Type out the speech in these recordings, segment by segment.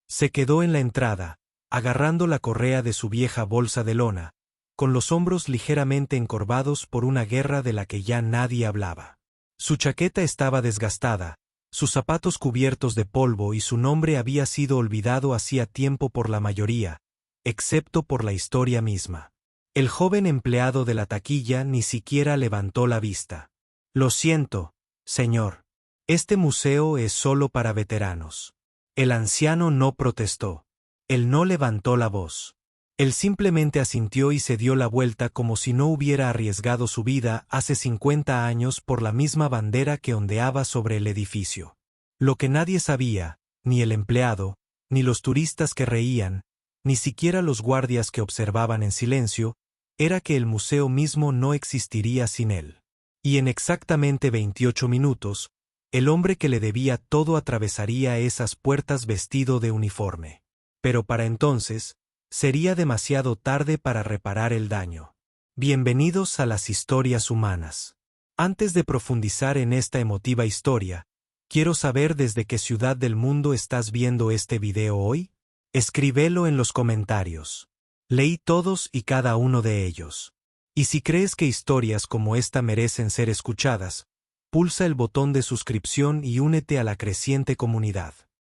Se quedó en la entrada, agarrando la correa de su vieja bolsa de lona, con los hombros ligeramente encorvados por una guerra de la que ya nadie hablaba. Su chaqueta estaba desgastada, sus zapatos cubiertos de polvo y su nombre había sido olvidado hacía tiempo por la mayoría, excepto por la historia misma. El joven empleado de la taquilla ni siquiera levantó la vista. Lo siento, señor. Este museo es solo para veteranos. El anciano no protestó. Él no levantó la voz. Él simplemente asintió y se dio la vuelta como si no hubiera arriesgado su vida hace 50 años por la misma bandera que ondeaba sobre el edificio. Lo que nadie sabía, ni el empleado, ni los turistas que reían, ni siquiera los guardias que observaban en silencio, era que el museo mismo no existiría sin él. Y en exactamente 28 minutos, el hombre que le debía todo atravesaría esas puertas vestido de uniforme. Pero para entonces, sería demasiado tarde para reparar el daño. Bienvenidos a las historias humanas. Antes de profundizar en esta emotiva historia, quiero saber desde qué ciudad del mundo estás viendo este video hoy. Escríbelo en los comentarios. Leí todos y cada uno de ellos. Y si crees que historias como esta merecen ser escuchadas, pulsa el botón de suscripción y únete a la creciente comunidad.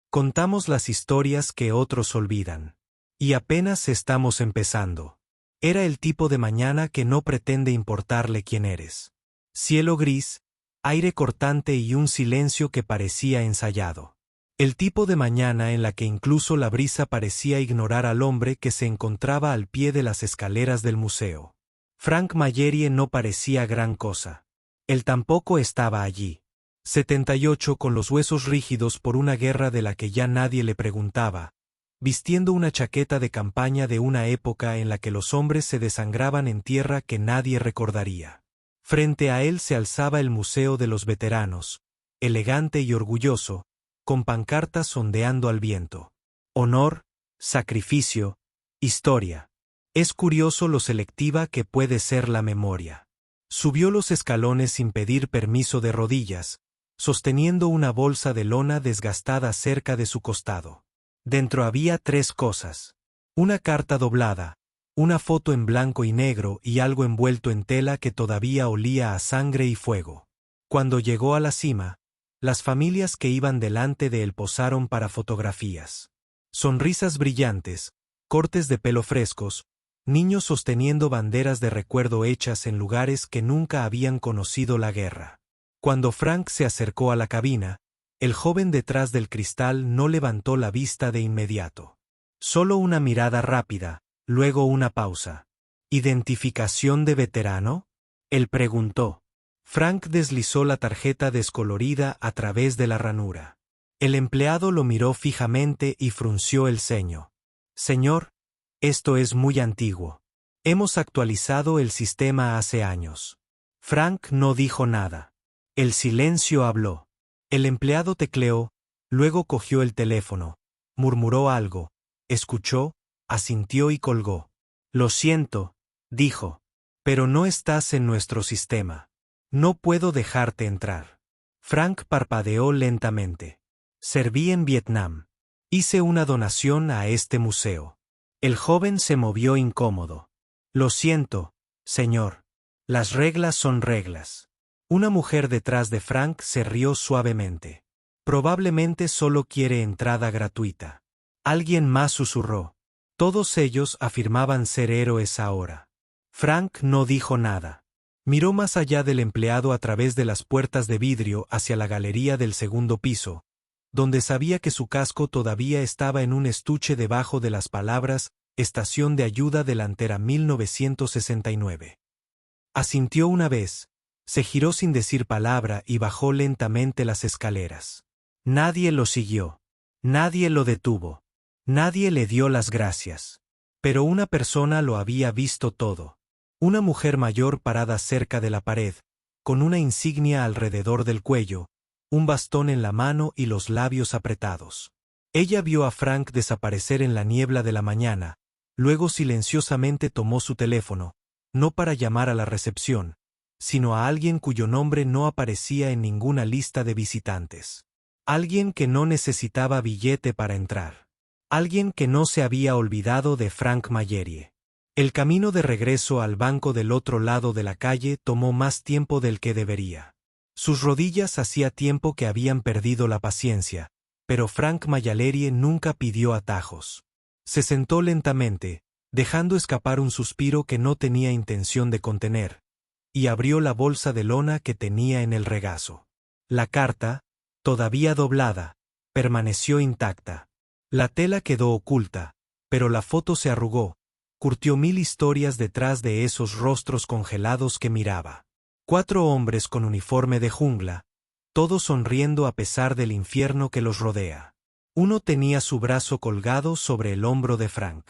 Contamos las historias que otros olvidan. Y apenas estamos empezando. Era el tipo de mañana que no pretende importarle quién eres. Cielo gris, aire cortante y un silencio que parecía ensayado. El tipo de mañana en la que incluso la brisa parecía ignorar al hombre que se encontraba al pie de las escaleras del museo. Frank Mallerie no parecía gran cosa. Él tampoco estaba allí. 78 con los huesos rígidos por una guerra de la que ya nadie le preguntaba, vistiendo una chaqueta de campaña de una época en la que los hombres se desangraban en tierra que nadie recordaría. Frente a él se alzaba el Museo de los Veteranos, elegante y orgulloso, con pancartas ondeando al viento. Honor, sacrificio, historia. Es curioso lo selectiva que puede ser la memoria. Subió los escalones sin pedir permiso de rodillas, sosteniendo una bolsa de lona desgastada cerca de su costado. Dentro había 3 cosas. Una carta doblada, una foto en blanco y negro y algo envuelto en tela que todavía olía a sangre y fuego. Cuando llegó a la cima, las familias que iban delante de él posaron para fotografías. Sonrisas brillantes, cortes de pelo frescos, niños sosteniendo banderas de recuerdo hechas en lugares que nunca habían conocido la guerra. Cuando Frank se acercó a la cabina, el joven detrás del cristal no levantó la vista de inmediato. Solo una mirada rápida, luego una pausa. ¿Identificación de veterano? Él preguntó. Frank deslizó la tarjeta descolorida a través de la ranura. El empleado lo miró fijamente y frunció el ceño. Señor, esto es muy antiguo. Hemos actualizado el sistema hace años. Frank no dijo nada. El silencio habló. El empleado tecleó, luego cogió el teléfono, murmuró algo, escuchó, asintió y colgó. Lo siento, dijo, pero no estás en nuestro sistema. No puedo dejarte entrar. Frank parpadeó lentamente. Serví en Vietnam. Hice una donación a este museo. El joven se movió incómodo. Lo siento, señor. Las reglas son reglas. Una mujer detrás de Frank se rió suavemente. Probablemente solo quiere entrada gratuita. Alguien más susurró. Todos ellos afirmaban ser héroes ahora. Frank no dijo nada. Miró más allá del empleado a través de las puertas de vidrio hacia la galería del segundo piso, donde sabía que su casco todavía estaba en un estuche debajo de las palabras Estación de Ayuda Delantera 1969. Asintió una vez. Se giró sin decir palabra y bajó lentamente las escaleras. Nadie lo siguió. Nadie lo detuvo. Nadie le dio las gracias. Pero una persona lo había visto todo. Una mujer mayor parada cerca de la pared, con una insignia alrededor del cuello, un bastón en la mano y los labios apretados. Ella vio a Frank desaparecer en la niebla de la mañana, luego silenciosamente tomó su teléfono, no para llamar a la recepción, sino a alguien cuyo nombre no aparecía en ninguna lista de visitantes. Alguien que no necesitaba billete para entrar. Alguien que no se había olvidado de Frank Mallerie. El camino de regreso al banco del otro lado de la calle tomó más tiempo del que debería. Sus rodillas hacía tiempo que habían perdido la paciencia, pero Frank Mallerie nunca pidió atajos. Se sentó lentamente, dejando escapar un suspiro que no tenía intención de contener, y abrió la bolsa de lona que tenía en el regazo. La carta, todavía doblada, permaneció intacta. La tela quedó oculta, pero la foto se arrugó, curtió mil historias detrás de esos rostros congelados que miraba. 4 hombres con uniforme de jungla, todos sonriendo a pesar del infierno que los rodea. Uno tenía su brazo colgado sobre el hombro de Frank.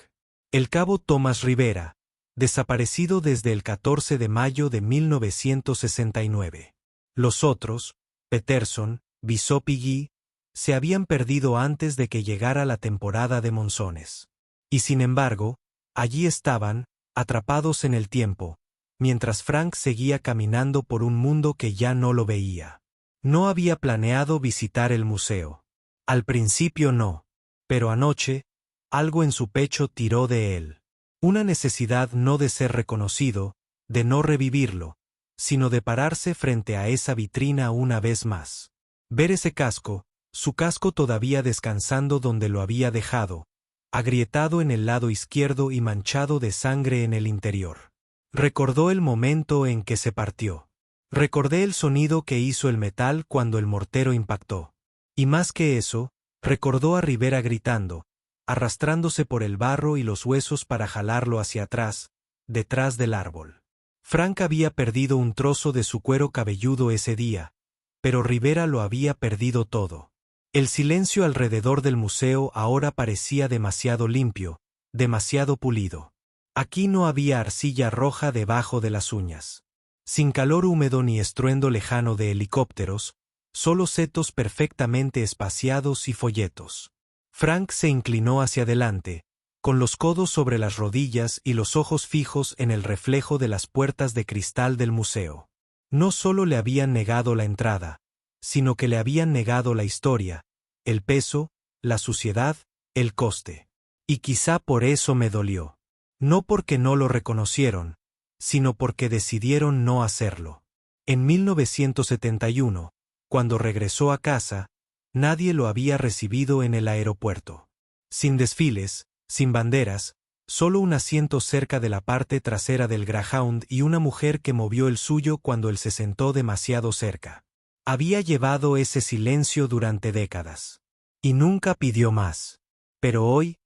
El cabo Tomás Rivera, desaparecido desde el 14 de mayo de 1969. Los otros, Peterson, Bishop y Guy, se habían perdido antes de que llegara la temporada de monzones. Y sin embargo, allí estaban, atrapados en el tiempo, mientras Frank seguía caminando por un mundo que ya no lo veía. No había planeado visitar el museo. Al principio no, pero anoche, algo en su pecho tiró de él. Una necesidad no de ser reconocido, de no revivirlo, sino de pararse frente a esa vitrina una vez más. Ver ese casco, su casco todavía descansando donde lo había dejado, agrietado en el lado izquierdo y manchado de sangre en el interior. Recordó el momento en que se partió. Recordé el sonido que hizo el metal cuando el mortero impactó. Y más que eso, recordó a Rivera gritando, arrastrándose por el barro y los huesos para jalarlo hacia atrás, detrás del árbol. Frank había perdido un trozo de su cuero cabelludo ese día, pero Rivera lo había perdido todo. El silencio alrededor del museo ahora parecía demasiado limpio, demasiado pulido. Aquí no había arcilla roja debajo de las uñas. Sin calor húmedo ni estruendo lejano de helicópteros, solo setos perfectamente espaciados y folletos. Frank se inclinó hacia adelante, con los codos sobre las rodillas y los ojos fijos en el reflejo de las puertas de cristal del museo. No solo le habían negado la entrada, sino que le habían negado la historia, el peso, la suciedad, el coste. Y quizá por eso me dolió. No porque no lo reconocieron, sino porque decidieron no hacerlo. En 1971, cuando regresó a casa, nadie lo había recibido en el aeropuerto. Sin desfiles, sin banderas, solo un asiento cerca de la parte trasera del Greyhound y una mujer que movió el suyo cuando él se sentó demasiado cerca. Había llevado ese silencio durante décadas. Y nunca pidió más. Pero hoy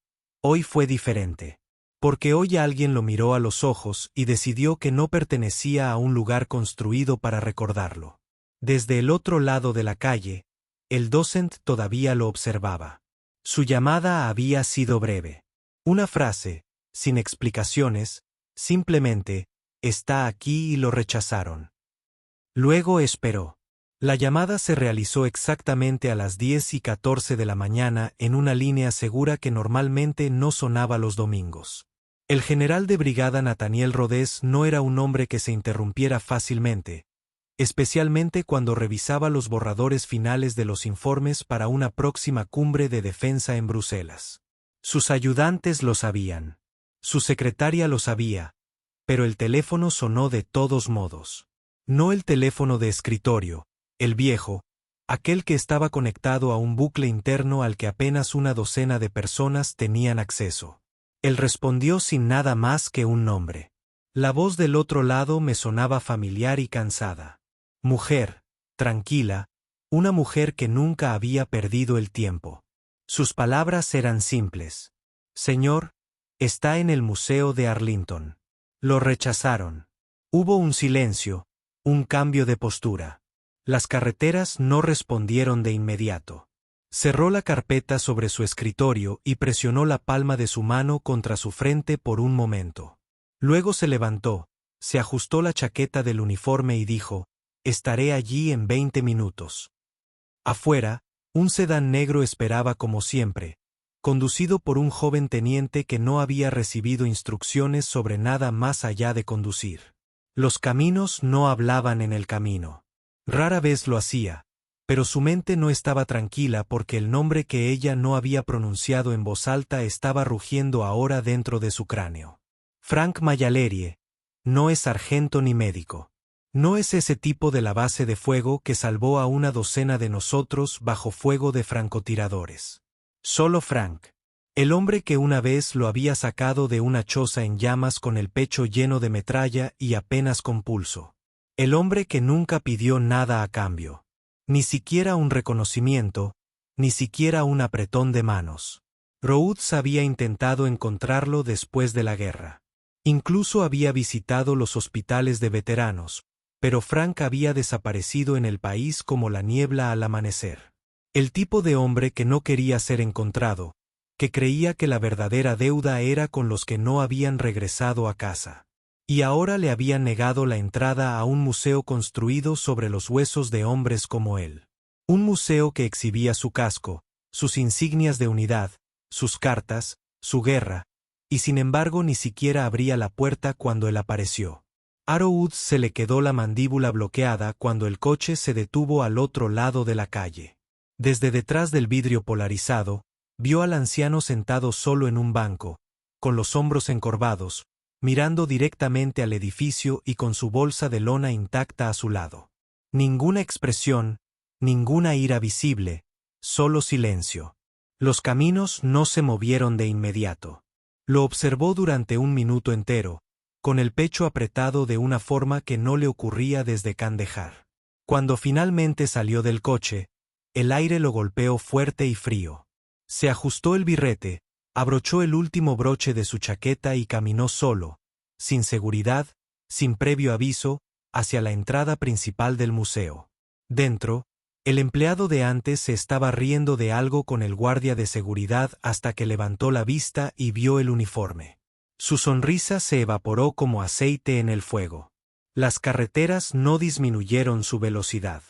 fue diferente. Porque hoy alguien lo miró a los ojos y decidió que no pertenecía a un lugar construido para recordarlo. Desde el otro lado de la calle, el docent todavía lo observaba. Su llamada había sido breve. Una frase, sin explicaciones, simplemente, está aquí y lo rechazaron. Luego esperó. La llamada se realizó exactamente a las 10:14 de la mañana en una línea segura que normalmente no sonaba los domingos. El general de brigada Nathaniel Rodés no era un hombre que se interrumpiera fácilmente, especialmente cuando revisaba los borradores finales de los informes para una próxima cumbre de defensa en Bruselas. Sus ayudantes lo sabían. Su secretaria lo sabía, pero el teléfono sonó de todos modos. No el teléfono de escritorio, el viejo, aquel que estaba conectado a un bucle interno al que apenas una docena de personas tenían acceso. Él respondió sin nada más que un nombre. La voz del otro lado me sonaba familiar y cansada. Mujer, tranquila, una mujer que nunca había perdido el tiempo. Sus palabras eran simples. Señor, está en el Museo de Arlington. Lo rechazaron. Hubo un silencio, un cambio de postura. Las carreteras no respondieron de inmediato. Cerró la carpeta sobre su escritorio y presionó la palma de su mano contra su frente por un momento. Luego se levantó, se ajustó la chaqueta del uniforme y dijo, estaré allí en 20 minutos. Afuera, un sedán negro esperaba como siempre, conducido por un joven teniente que no había recibido instrucciones sobre nada más allá de conducir. Los caminos no hablaban en el camino. Rara vez lo hacía, Pero su mente no estaba tranquila porque el nombre que ella no había pronunciado en voz alta estaba rugiendo ahora dentro de su cráneo. Frank Mayalerie. No es sargento ni médico. No es ese tipo de la base de fuego que salvó a una docena de nosotros bajo fuego de francotiradores. Solo Frank. El hombre que una vez lo había sacado de una choza en llamas con el pecho lleno de metralla y apenas con pulso. El hombre que nunca pidió nada a cambio. Ni siquiera un reconocimiento, ni siquiera un apretón de manos. Rhodes había intentado encontrarlo después de la guerra. Incluso había visitado los hospitales de veteranos, pero Frank había desaparecido en el país como la niebla al amanecer. El tipo de hombre que no quería ser encontrado, que creía que la verdadera deuda era con los que no habían regresado a casa. Y ahora le habían negado la entrada a un museo construido sobre los huesos de hombres como él. Un museo que exhibía su casco, sus insignias de unidad, sus cartas, su guerra, y sin embargo ni siquiera abría la puerta cuando él apareció. A Rhodes se le quedó la mandíbula bloqueada cuando el coche se detuvo al otro lado de la calle. Desde detrás del vidrio polarizado, vio al anciano sentado solo en un banco, con los hombros encorvados, mirando directamente al edificio y con su bolsa de lona intacta a su lado. Ninguna expresión, ninguna ira visible, solo silencio. Los caminos no se movieron de inmediato. Lo observó durante un minuto entero, con el pecho apretado de una forma que no le ocurría desde Kandahar. Cuando finalmente salió del coche, el aire lo golpeó fuerte y frío. Se ajustó el birrete, abrochó el último broche de su chaqueta y caminó solo, sin seguridad, sin previo aviso, hacia la entrada principal del museo. Dentro, el empleado de antes se estaba riendo de algo con el guardia de seguridad hasta que levantó la vista y vio el uniforme. Su sonrisa se evaporó como aceite en el fuego. Las carreteras no disminuyeron su velocidad.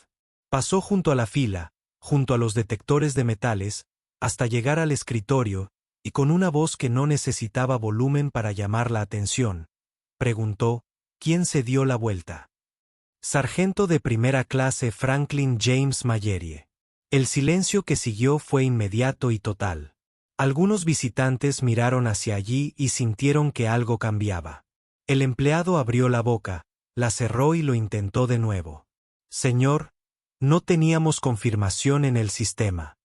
Pasó junto a la fila, junto a los detectores de metales, hasta llegar al escritorio, y con una voz que no necesitaba volumen para llamar la atención, preguntó, ¿quién se dio la vuelta? Sargento de primera clase Franklin James Mayherie. El silencio que siguió fue inmediato y total. Algunos visitantes miraron hacia allí y sintieron que algo cambiaba. El empleado abrió la boca, la cerró y lo intentó de nuevo. Señor, no teníamos confirmación en el sistema.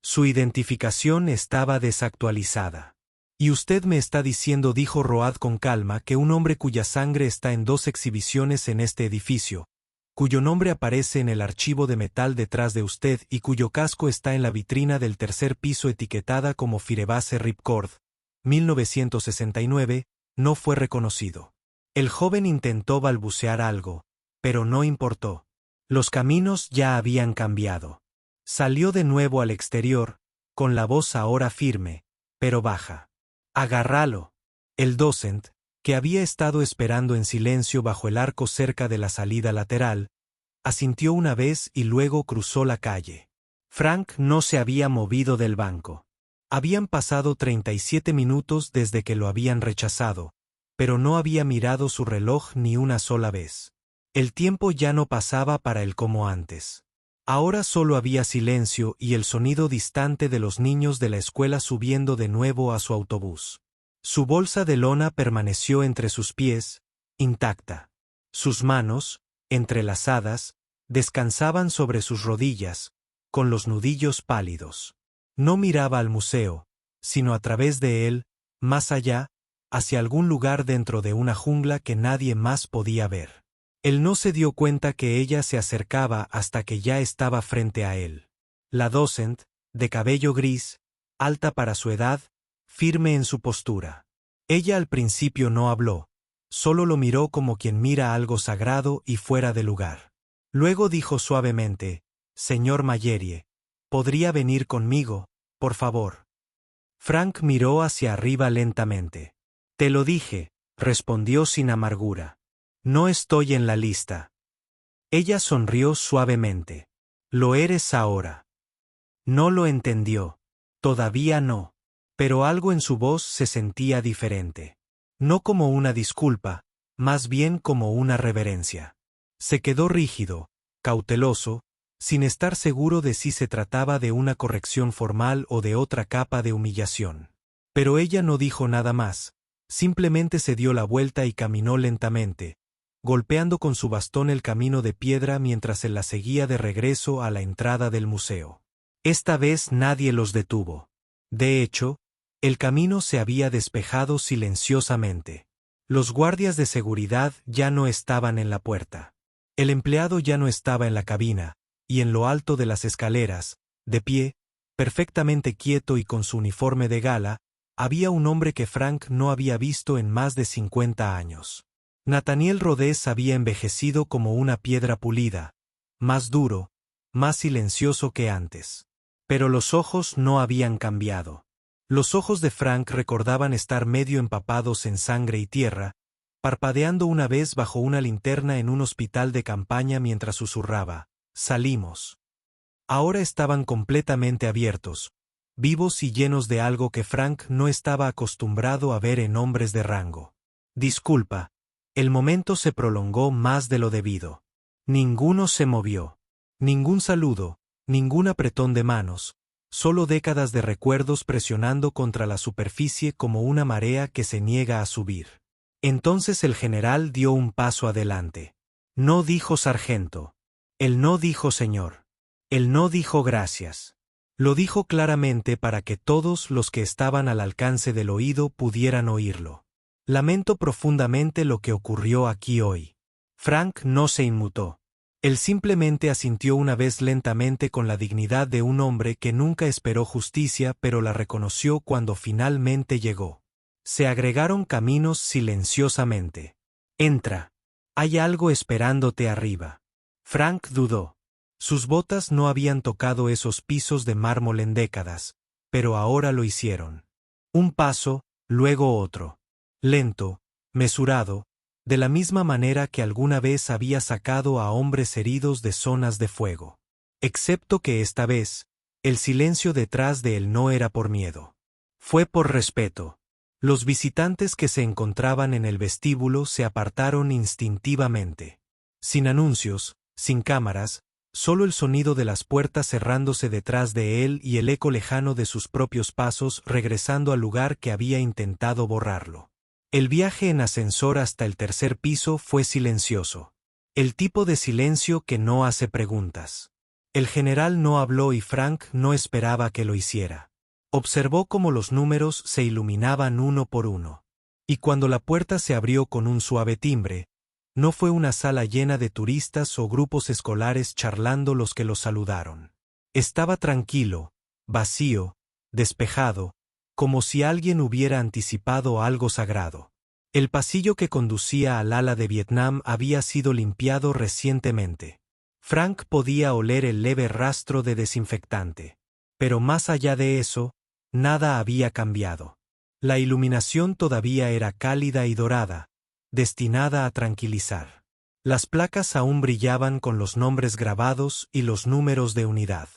Su identificación estaba desactualizada. Y usted me está diciendo, dijo Road con calma, que un hombre cuya sangre está en 2 exhibiciones en este edificio, cuyo nombre aparece en el archivo de metal detrás de usted y cuyo casco está en la vitrina del 3er piso etiquetada como Firebase Ripcord, 1969, no fue reconocido. El joven intentó balbucear algo, pero no importó. Los caminos ya habían cambiado. Salió de nuevo al exterior, con la voz ahora firme, pero baja. «Agárralo». El docent, que había estado esperando en silencio bajo el arco cerca de la salida lateral, asintió una vez y luego cruzó la calle. Frank no se había movido del banco. Habían pasado 37 minutos desde que lo habían rechazado, pero no había mirado su reloj ni una sola vez. El tiempo ya no pasaba para él como antes. Ahora solo había silencio y el sonido distante de los niños de la escuela subiendo de nuevo a su autobús. Su bolsa de lona permaneció entre sus pies, intacta. Sus manos, entrelazadas, descansaban sobre sus rodillas, con los nudillos pálidos. No miraba al museo, sino a través de él, más allá, hacia algún lugar dentro de una jungla que nadie más podía ver. Él no se dio cuenta que ella se acercaba hasta que ya estaba frente a él. La docent, de cabello gris, alta para su edad, firme en su postura. Ella al principio no habló, solo lo miró como quien mira algo sagrado y fuera de lugar. Luego dijo suavemente, «Señor Mayherie, ¿podría venir conmigo, por favor?» Frank miró hacia arriba lentamente. «Te lo dije», respondió sin amargura. «No estoy en la lista». Ella sonrió suavemente. «Lo eres ahora». No lo entendió. Todavía no. Pero algo en su voz se sentía diferente. No como una disculpa, más bien como una reverencia. Se quedó rígido, cauteloso, sin estar seguro de si se trataba de una corrección formal o de otra capa de humillación. Pero ella no dijo nada más, simplemente se dio la vuelta y caminó lentamente, golpeando con su bastón el camino de piedra mientras él la seguía de regreso a la entrada del museo. Esta vez nadie los detuvo. De hecho, el camino se había despejado silenciosamente. Los guardias de seguridad ya no estaban en la puerta. El empleado ya no estaba en la cabina, y en lo alto de las escaleras, de pie, perfectamente quieto y con su uniforme de gala, había un hombre que Frank no había visto en más de 50 años. Nathaniel Rhodes había envejecido como una piedra pulida, más duro, más silencioso que antes. Pero los ojos no habían cambiado. Los ojos de Frank recordaban estar medio empapados en sangre y tierra, parpadeando una vez bajo una linterna en un hospital de campaña mientras susurraba, «Salimos». Ahora estaban completamente abiertos, vivos y llenos de algo que Frank no estaba acostumbrado a ver en hombres de rango. «Disculpa». El momento se prolongó más de lo debido. Ninguno se movió. Ningún saludo, ningún apretón de manos, solo décadas de recuerdos presionando contra la superficie como una marea que se niega a subir. Entonces el general dio un paso adelante. No dijo sargento. Él no dijo señor. Él no dijo gracias. Lo dijo claramente para que todos los que estaban al alcance del oído pudieran oírlo. Lamento profundamente lo que ocurrió aquí hoy. Frank no se inmutó. Él simplemente asintió una vez lentamente con la dignidad de un hombre que nunca esperó justicia pero la reconoció cuando finalmente llegó. Se agregaron caminos silenciosamente. Entra. Hay algo esperándote arriba. Frank dudó. Sus botas no habían tocado esos pisos de mármol en décadas, pero ahora lo hicieron. Un paso, luego otro. Lento, mesurado, de la misma manera que alguna vez había sacado a hombres heridos de zonas de fuego. Excepto que esta vez, el silencio detrás de él no era por miedo. Fue por respeto. Los visitantes que se encontraban en el vestíbulo se apartaron instintivamente. Sin anuncios, sin cámaras, solo el sonido de las puertas cerrándose detrás de él y el eco lejano de sus propios pasos regresando al lugar que había intentado borrarlo. El viaje en ascensor hasta el tercer piso fue silencioso. El tipo de silencio que no hace preguntas. El general no habló y Frank no esperaba que lo hiciera. Observó cómo los números se iluminaban uno por uno. Y cuando la puerta se abrió con un suave timbre, no fue una sala llena de turistas o grupos escolares charlando los que lo saludaron. Estaba tranquilo, vacío, despejado, como si alguien hubiera anticipado algo sagrado. El pasillo que conducía al ala de Vietnam había sido limpiado recientemente. Frank podía oler el leve rastro de desinfectante. Pero más allá de eso, nada había cambiado. La iluminación todavía era cálida y dorada, destinada a tranquilizar. Las placas aún brillaban con los nombres grabados y los números de unidad.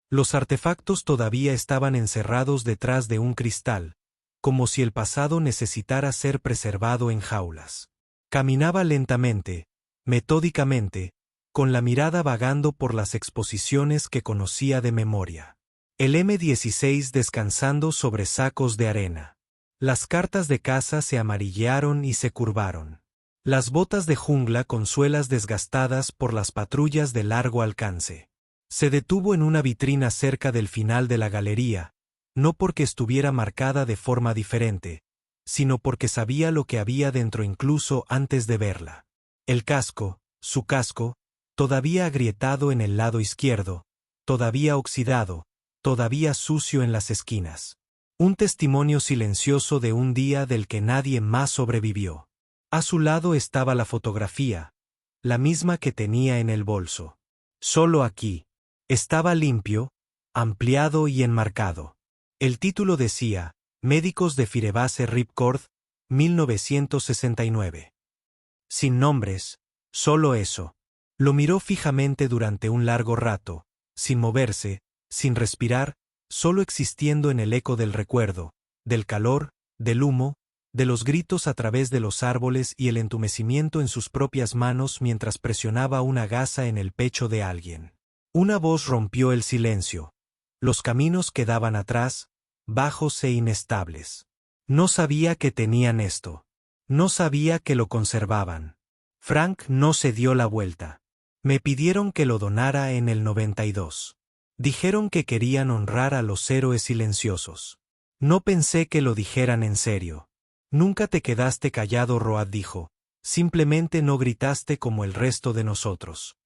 Los artefactos todavía estaban encerrados detrás de un cristal, como si el pasado necesitara ser preservado en jaulas. Caminaba lentamente, metódicamente, con la mirada vagando por las exposiciones que conocía de memoria. El M16 descansando sobre sacos de arena. Las cartas de caza se amarillearon y se curvaron. Las botas de jungla con suelas desgastadas por las patrullas de largo alcance. Se detuvo en una vitrina cerca del final de la galería, no porque estuviera marcada de forma diferente, sino porque sabía lo que había dentro incluso antes de verla. El casco, su casco, todavía agrietado en el lado izquierdo, todavía oxidado, todavía sucio en las esquinas. Un testimonio silencioso de un día del que nadie más sobrevivió. A su lado estaba la fotografía, la misma que tenía en el bolso. Solo aquí. Estaba limpio, ampliado y enmarcado. El título decía, Médicos de Firebase Ripcord, 1969. Sin nombres, solo eso. Lo miró fijamente durante un largo rato, sin moverse, sin respirar, solo existiendo en el eco del recuerdo, del calor, del humo, de los gritos a través de los árboles y el entumecimiento en sus propias manos mientras presionaba una gasa en el pecho de alguien. Una voz rompió el silencio. Los caminos quedaban atrás, bajos e inestables. No sabía que tenían esto. No sabía que lo conservaban. Frank no se dio la vuelta. Me pidieron que lo donara en el 92. Dijeron que querían honrar a los héroes silenciosos. No pensé que lo dijeran en serio. Nunca te quedaste callado, Road dijo. Simplemente no gritaste como el resto de nosotros.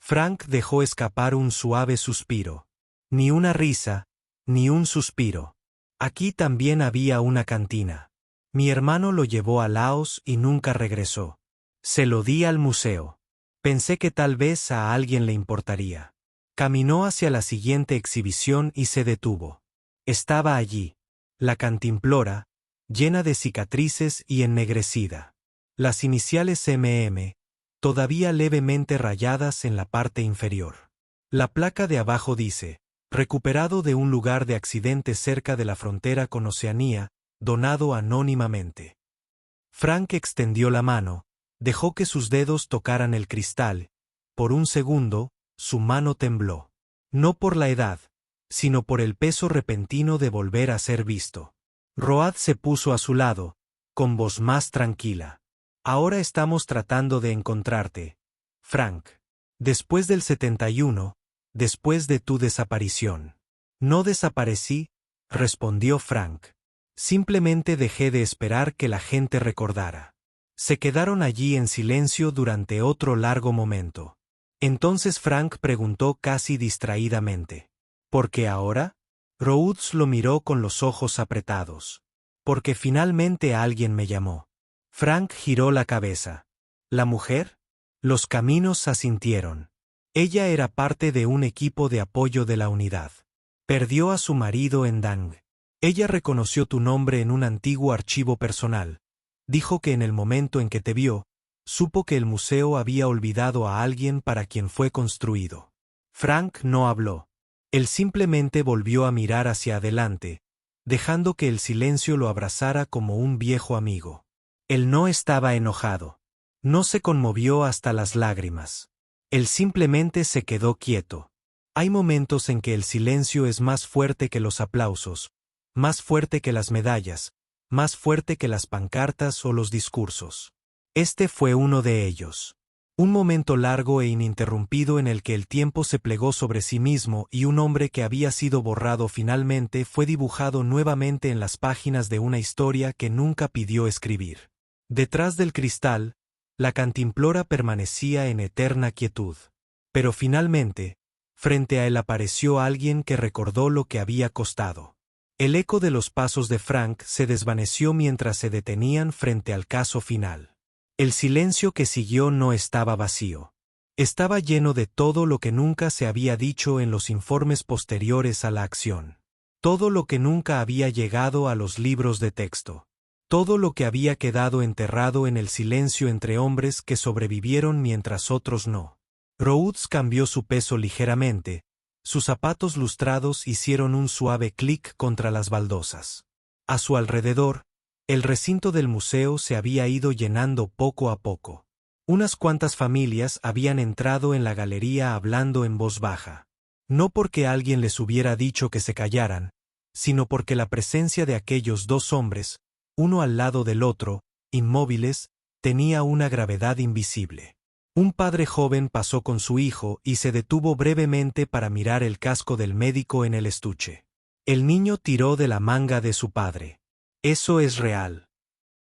Frank dejó escapar un suave suspiro. Ni una risa, ni un suspiro. Aquí también había una cantina. Mi hermano lo llevó a Laos y nunca regresó. Se lo di al museo. Pensé que tal vez a alguien le importaría. Caminó hacia la siguiente exhibición y se detuvo. Estaba allí. La cantimplora, llena de cicatrices y ennegrecida. Las iniciales MM, todavía levemente rayadas en la parte inferior. La placa de abajo dice, recuperado de un lugar de accidente cerca de la frontera con Oceanía, donado anónimamente. Frank extendió la mano, dejó que sus dedos tocaran el cristal. Por un segundo, su mano tembló. No por la edad, sino por el peso repentino de volver a ser visto. Road se puso a su lado, con voz más tranquila. Ahora estamos tratando de encontrarte, Frank. Después del 71, después de tu desaparición. No desaparecí, respondió Frank. Simplemente dejé de esperar que la gente recordara. Se quedaron allí en silencio durante otro largo momento. Entonces Frank preguntó casi distraídamente. ¿Por qué ahora? Rhodes lo miró con los ojos apretados. Porque finalmente alguien me llamó. Frank giró la cabeza. ¿La mujer? Los caminos asintieron. Ella era parte de un equipo de apoyo de la unidad. Perdió a su marido en Dang. Ella reconoció tu nombre en un antiguo archivo personal. Dijo que en el momento en que te vio, supo que el museo había olvidado a alguien para quien fue construido. Frank no habló. Él simplemente volvió a mirar hacia adelante, dejando que el silencio lo abrazara como un viejo amigo. Él no estaba enojado. No se conmovió hasta las lágrimas. Él simplemente se quedó quieto. Hay momentos en que el silencio es más fuerte que los aplausos, más fuerte que las medallas, más fuerte que las pancartas o los discursos. Este fue uno de ellos. Un momento largo e ininterrumpido en el que el tiempo se plegó sobre sí mismo y un hombre que había sido borrado finalmente fue dibujado nuevamente en las páginas de una historia que nunca pidió escribir. Detrás del cristal, la cantimplora permanecía en eterna quietud. Pero finalmente, frente a él apareció alguien que recordó lo que había costado. El eco de los pasos de Frank se desvaneció mientras se detenían frente al caso final. El silencio que siguió no estaba vacío. Estaba lleno de todo lo que nunca se había dicho en los informes posteriores a la acción. Todo lo que nunca había llegado a los libros de texto. Todo lo que había quedado enterrado en el silencio entre hombres que sobrevivieron mientras otros no. Rhodes cambió su peso ligeramente. Sus zapatos lustrados hicieron un suave clic contra las baldosas. A su alrededor, el recinto del museo se había ido llenando poco a poco. Unas cuantas familias habían entrado en la galería hablando en voz baja. No porque alguien les hubiera dicho que se callaran, sino porque la presencia de aquellos dos hombres, uno al lado del otro, inmóviles, tenía una gravedad invisible. Un padre joven pasó con su hijo y se detuvo brevemente para mirar el casco del médico en el estuche. El niño tiró de la manga de su padre. Eso es real.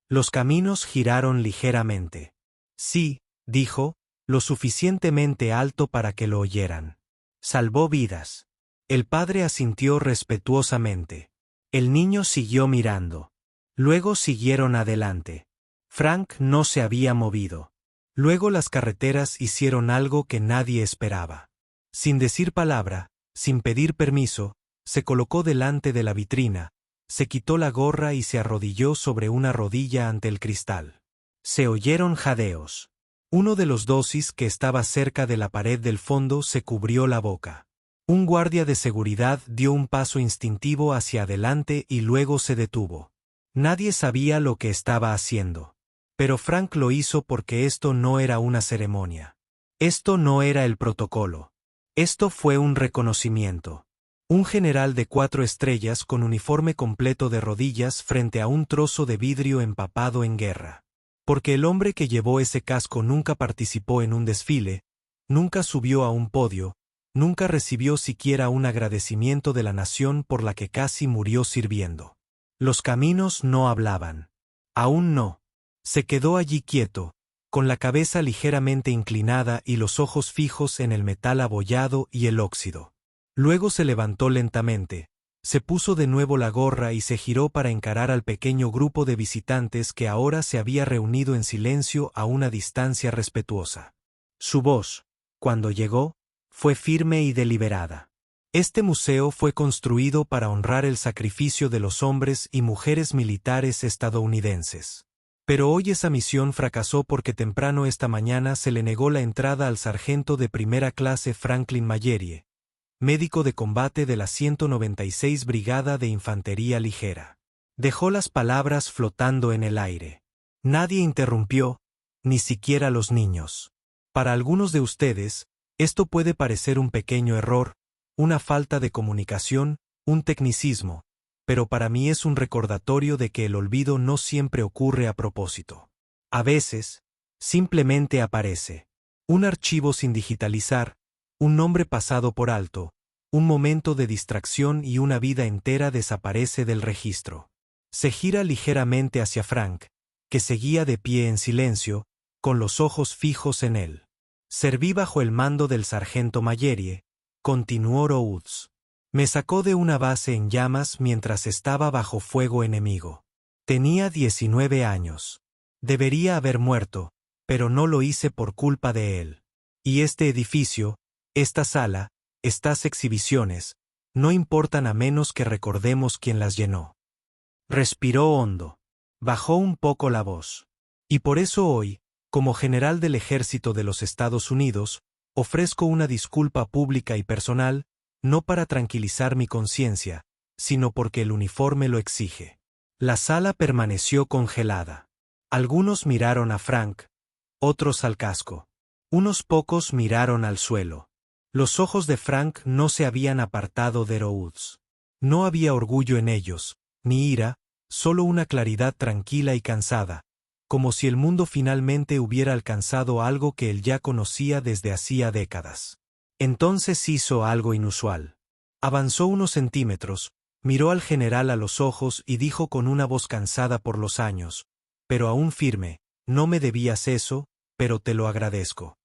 Los caminos giraron ligeramente. Sí, dijo, lo suficientemente alto para que lo oyeran. Salvó vidas. El padre asintió respetuosamente. El niño siguió mirando. Luego siguieron adelante. Frank no se había movido. Luego las carreteras hicieron algo que nadie esperaba. Sin decir palabra, sin pedir permiso, se colocó delante de la vitrina, se quitó la gorra y se arrodilló sobre una rodilla ante el cristal. Se oyeron jadeos. Uno de los dosis que estaba cerca de la pared del fondo se cubrió la boca. Un guardia de seguridad dio un paso instintivo hacia adelante y luego se detuvo. Nadie sabía lo que estaba haciendo. Pero Frank lo hizo porque esto no era una ceremonia. Esto no era el protocolo. Esto fue un reconocimiento. Un general de 4 estrellas con uniforme completo de rodillas frente a un trozo de vidrio empapado en guerra. Porque el hombre que llevó ese casco nunca participó en un desfile, nunca subió a un podio, nunca recibió siquiera un agradecimiento de la nación por la que casi murió sirviendo. Los caminos no hablaban. Aún no. Se quedó allí quieto, con la cabeza ligeramente inclinada y los ojos fijos en el metal abollado y el óxido. Luego se levantó lentamente, se puso de nuevo la gorra y se giró para encarar al pequeño grupo de visitantes que ahora se había reunido en silencio a una distancia respetuosa. Su voz, cuando llegó, fue firme y deliberada. Este museo fue construido para honrar el sacrificio de los hombres y mujeres militares estadounidenses. Pero hoy esa misión fracasó porque temprano esta mañana se le negó la entrada al sargento de primera clase Franklin Mallory, médico de combate de la 196 Brigada de Infantería Ligera. Dejó las palabras flotando en el aire. Nadie interrumpió, ni siquiera los niños. Para algunos de ustedes, esto puede parecer un pequeño error, una falta de comunicación, un tecnicismo, pero para mí es un recordatorio de que el olvido no siempre ocurre a propósito. A veces, simplemente aparece. Un archivo sin digitalizar, un nombre pasado por alto, un momento de distracción y una vida entera desaparece del registro. Se gira ligeramente hacia Frank, que seguía de pie en silencio, con los ojos fijos en él. Serví bajo el mando del sargento Mallory, continuó Rhodes. Me sacó de una base en llamas mientras estaba bajo fuego enemigo. Tenía 19 años. Debería haber muerto, pero no lo hice por culpa de él. Y este edificio, esta sala, estas exhibiciones, no importan a menos que recordemos quién las llenó. Respiró hondo. Bajó un poco la voz. Y por eso hoy, como general del ejército de los Estados Unidos, ofrezco una disculpa pública y personal, no para tranquilizar mi conciencia, sino porque el uniforme lo exige. La sala permaneció congelada. Algunos miraron a Frank, otros al casco. Unos pocos miraron al suelo. Los ojos de Frank no se habían apartado de Rhodes. No había orgullo en ellos, ni ira, solo una claridad tranquila y cansada, como si el mundo finalmente hubiera alcanzado algo que él ya conocía desde hacía décadas. Entonces hizo algo inusual. Avanzó unos centímetros, miró al general a los ojos y dijo con una voz cansada por los años, pero aún firme: «No me debías eso, pero te lo agradezco».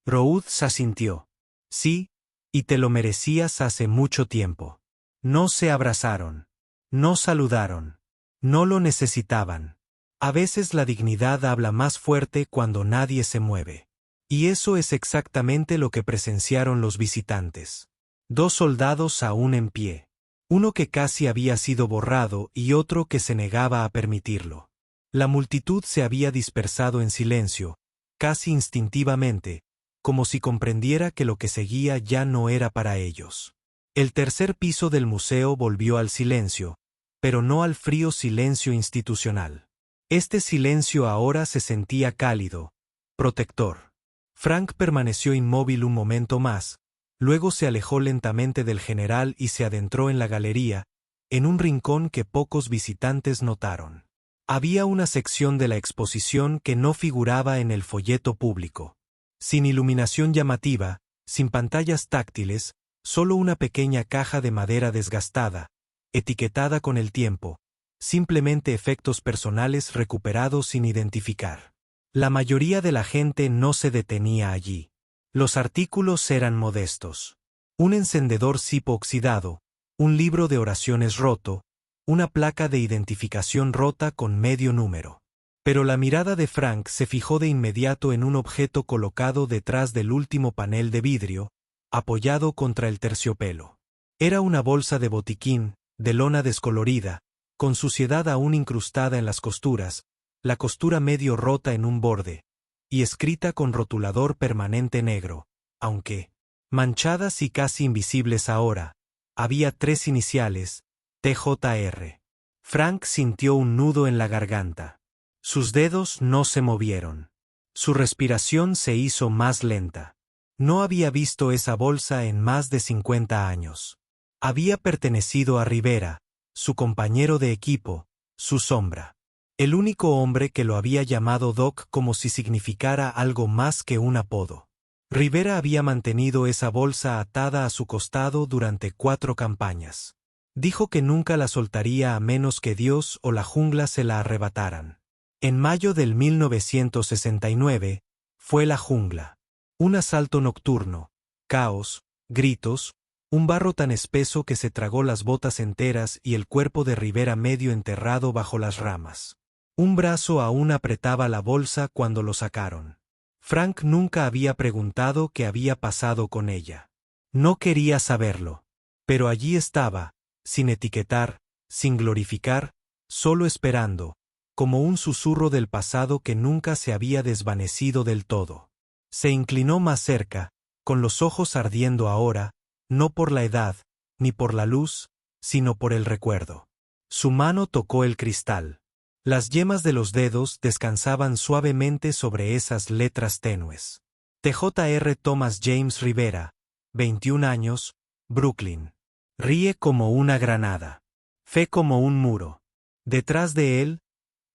Rhodes asintió. «Sí, y te lo merecías hace mucho tiempo». No se abrazaron. No saludaron. No lo necesitaban. A veces la dignidad habla más fuerte cuando nadie se mueve. Y eso es exactamente lo que presenciaron los visitantes. 2 soldados aún en pie. Uno que casi había sido borrado y otro que se negaba a permitirlo. La multitud se había dispersado en silencio, casi instintivamente, como si comprendiera que lo que seguía ya no era para ellos. El tercer piso del museo volvió al silencio, pero no al frío silencio institucional. Este silencio ahora se sentía cálido, protector. Frank permaneció inmóvil un momento más, luego se alejó lentamente del general y se adentró en la galería, en un rincón que pocos visitantes notaron. Había una sección de la exposición que no figuraba en el folleto público. Sin iluminación llamativa, sin pantallas táctiles, solo una pequeña caja de madera desgastada, etiquetada con el tiempo, simplemente efectos personales recuperados sin identificar. La mayoría de la gente no se detenía allí. Los artículos eran modestos. Un encendedor cipo oxidado, un libro de oraciones roto, una placa de identificación rota con medio número. Pero la mirada de Frank se fijó de inmediato en un objeto colocado detrás del último panel de vidrio, apoyado contra el terciopelo. Era una bolsa de botiquín, de lona descolorida, con suciedad aún incrustada en las costuras, la costura medio rota en un borde, y escrita con rotulador permanente negro, aunque, manchadas y casi invisibles ahora, había 3 iniciales, TJR. Frank sintió un nudo en la garganta. Sus dedos no se movieron. Su respiración se hizo más lenta. No había visto esa bolsa en más de 50 años. Había pertenecido a Rivera, su compañero de equipo, su sombra. El único hombre que lo había llamado Doc como si significara algo más que un apodo. Rivera había mantenido esa bolsa atada a su costado durante 4 campañas. Dijo que nunca la soltaría a menos que Dios o la jungla se la arrebataran. En mayo del 1969, fue la jungla. Un asalto nocturno, caos, gritos, un barro tan espeso que se tragó las botas enteras y el cuerpo de Rivera medio enterrado bajo las ramas. Un brazo aún apretaba la bolsa cuando lo sacaron. Frank nunca había preguntado qué había pasado con ella. No quería saberlo. Pero allí estaba, sin etiquetar, sin glorificar, solo esperando, como un susurro del pasado que nunca se había desvanecido del todo. Se inclinó más cerca, con los ojos ardiendo ahora, no por la edad, ni por la luz, sino por el recuerdo. Su mano tocó el cristal. Las yemas de los dedos descansaban suavemente sobre esas letras tenues. T.J.R. Thomas James Rivera, 21 años, Brooklyn. Ríe como una granada. Fe como un muro. Detrás de él,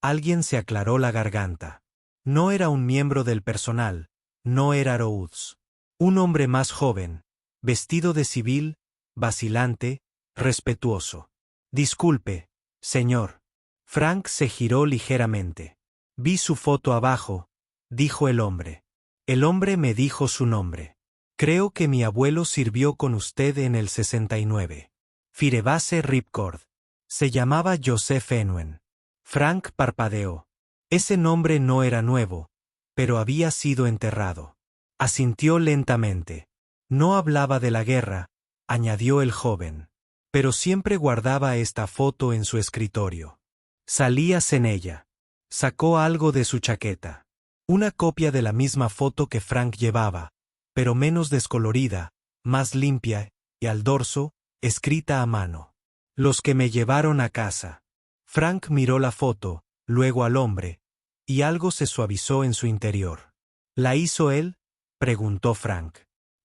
alguien se aclaró la garganta. No era un miembro del personal, no era Rhodes. Un hombre más joven, vestido de civil, vacilante, respetuoso. Disculpe, señor. Frank se giró ligeramente. Vi su foto abajo, dijo el hombre. El hombre me dijo su nombre. Creo que mi abuelo sirvió con usted en el 69. Firebase Ripcord. Se llamaba Joseph Enwen. Frank parpadeó. Ese nombre no era nuevo, pero había sido enterrado. Asintió lentamente. No hablaba de la guerra, añadió el joven. Pero siempre guardaba esta foto en su escritorio. Salías en ella. Sacó algo de su chaqueta. Una copia de la misma foto que Frank llevaba, pero menos descolorida, más limpia, y al dorso, escrita a mano. Los que me llevaron a casa. Frank miró la foto, luego al hombre, y algo se suavizó en su interior. ¿La hizo él?, preguntó Frank.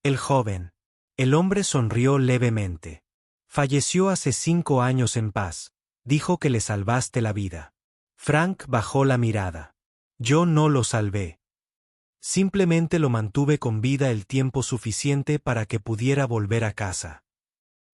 El joven. El hombre sonrió levemente. Falleció hace 5 años en paz. Dijo que le salvaste la vida. Frank bajó la mirada. Yo no lo salvé. Simplemente lo mantuve con vida el tiempo suficiente para que pudiera volver a casa.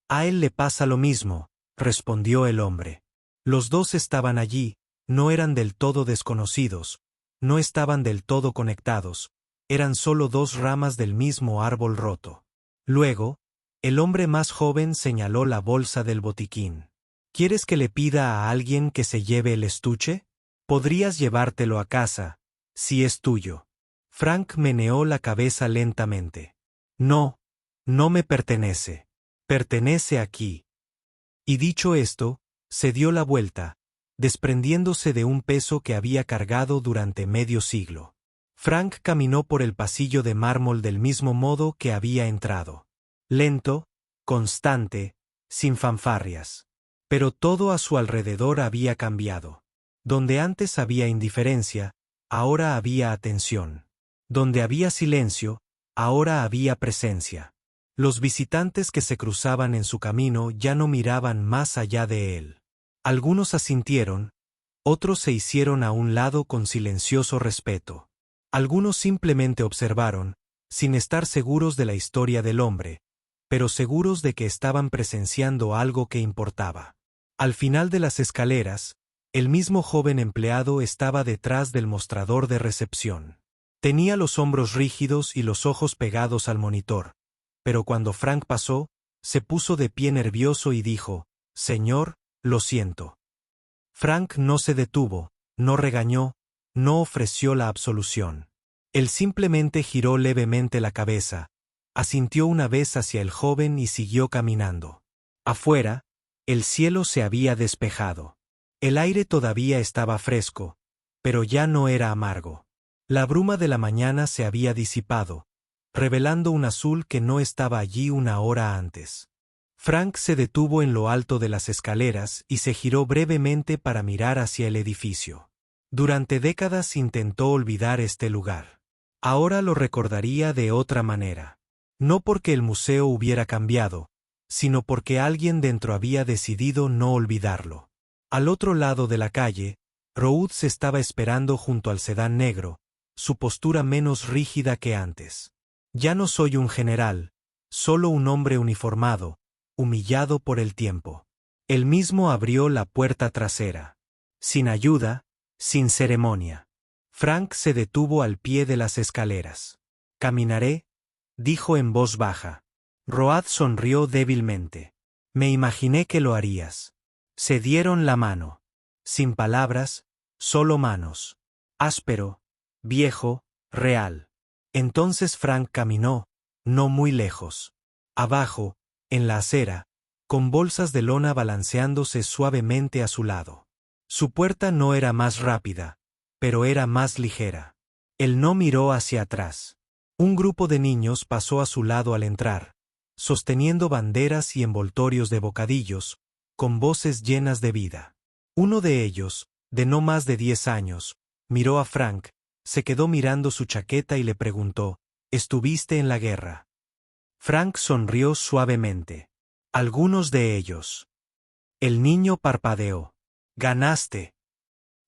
A él le pasa lo mismo, respondió el hombre. Los dos estaban allí, no eran del todo desconocidos, no estaban del todo conectados, eran solo 2 ramas del mismo árbol roto. Luego, el hombre más joven señaló la bolsa del botiquín. ¿Quieres que le pida a alguien que se lleve el estuche? Podrías llevártelo a casa, si es tuyo. Frank meneó la cabeza lentamente. No, no me pertenece. Pertenece aquí. Y dicho esto, se dio la vuelta, desprendiéndose de un peso que había cargado durante medio siglo. Frank caminó por el pasillo de mármol del mismo modo que había entrado. Lento, constante, sin fanfarrias. Pero todo a su alrededor había cambiado. Donde antes había indiferencia, ahora había atención. Donde había silencio, ahora había presencia. Los visitantes que se cruzaban en su camino ya no miraban más allá de él. Algunos asintieron, otros se hicieron a un lado con silencioso respeto. Algunos simplemente observaron, sin estar seguros de la historia del hombre, pero seguros de que estaban presenciando algo que importaba. Al final de las escaleras, el mismo joven empleado estaba detrás del mostrador de recepción. Tenía los hombros rígidos y los ojos pegados al monitor, pero cuando Frank pasó, se puso de pie nervioso y dijo, «Señor, lo siento». Frank no se detuvo, no regañó, no ofreció la absolución. Él simplemente giró levemente la cabeza, asintió una vez hacia el joven y siguió caminando. Afuera, el cielo se había despejado. El aire todavía estaba fresco, pero ya no era amargo. La bruma de la mañana se había disipado, revelando un azul que no estaba allí una hora antes. Frank se detuvo en lo alto de las escaleras y se giró brevemente para mirar hacia el edificio. Durante décadas intentó olvidar este lugar. Ahora lo recordaría de otra manera. No porque el museo hubiera cambiado, sino porque alguien dentro había decidido no olvidarlo. Al otro lado de la calle, Rhodes estaba esperando junto al sedán negro, su postura menos rígida que antes. Ya no soy un general, solo un hombre uniformado, humillado por el tiempo. Él mismo abrió la puerta trasera. Sin ayuda, sin ceremonia. Frank se detuvo al pie de las escaleras. Caminaré, dijo en voz baja. Road sonrió débilmente. Me imaginé que lo harías. Se dieron la mano. Sin palabras, solo manos. Áspero, viejo, real. Entonces Frank caminó, no muy lejos. Abajo, en la acera, con bolsas de lona balanceándose suavemente a su lado. Su puerta no era más rápida, pero era más ligera. Él no miró hacia atrás. Un grupo de niños pasó a su lado al entrar, sosteniendo banderas y envoltorios de bocadillos, con voces llenas de vida. Uno de ellos, de no más de 10 años, miró a Frank, se quedó mirando su chaqueta y le preguntó, ¿estuviste en la guerra? Frank sonrió suavemente. Algunos de ellos. El niño parpadeó. Ganaste.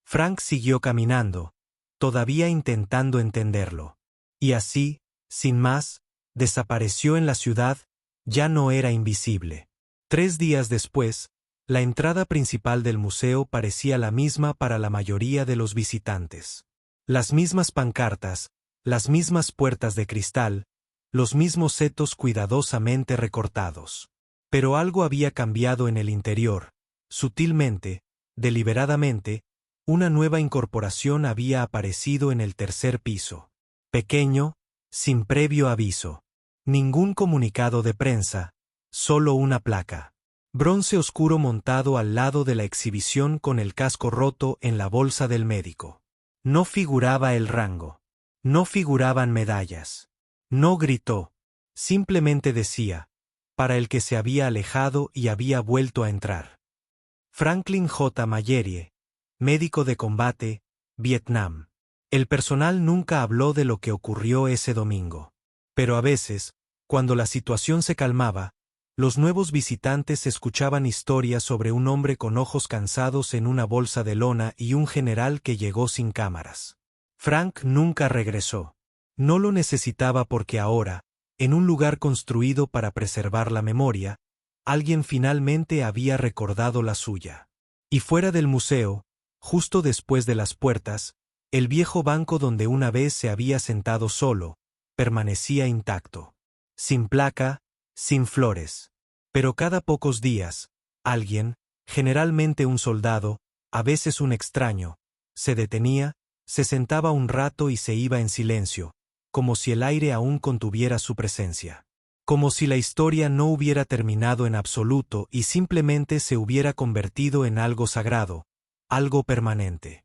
Frank siguió caminando, todavía intentando entenderlo. Y así, sin más, desapareció en la ciudad, ya no era invisible. 3 días después, la entrada principal del museo parecía la misma para la mayoría de los visitantes. Las mismas pancartas, las mismas puertas de cristal, los mismos setos cuidadosamente recortados. Pero algo había cambiado en el interior. Sutilmente, deliberadamente, una nueva incorporación había aparecido en el tercer piso. Pequeño, sin previo aviso. Ningún comunicado de prensa, solo una placa. Bronce oscuro montado al lado de la exhibición con el casco roto en la bolsa del médico. No figuraba el rango. No figuraban medallas. No gritó. Simplemente decía, para el que se había alejado y había vuelto a entrar. Franklin J. Mallerie, médico de combate, Vietnam. El personal nunca habló de lo que ocurrió ese domingo. Pero a veces, cuando la situación se calmaba, los nuevos visitantes escuchaban historias sobre un hombre con ojos cansados en una bolsa de lona y un general que llegó sin cámaras. Frank nunca regresó. No lo necesitaba porque ahora, en un lugar construido para preservar la memoria, alguien finalmente había recordado la suya. Y fuera del museo, justo después de las puertas, el viejo banco donde una vez se había sentado solo, permanecía intacto. Sin placa, sin flores. Pero cada pocos días, alguien, generalmente un soldado, a veces un extraño, se detenía, se sentaba un rato y se iba en silencio, como si el aire aún contuviera su presencia. Como si la historia no hubiera terminado en absoluto y simplemente se hubiera convertido en algo sagrado, algo permanente.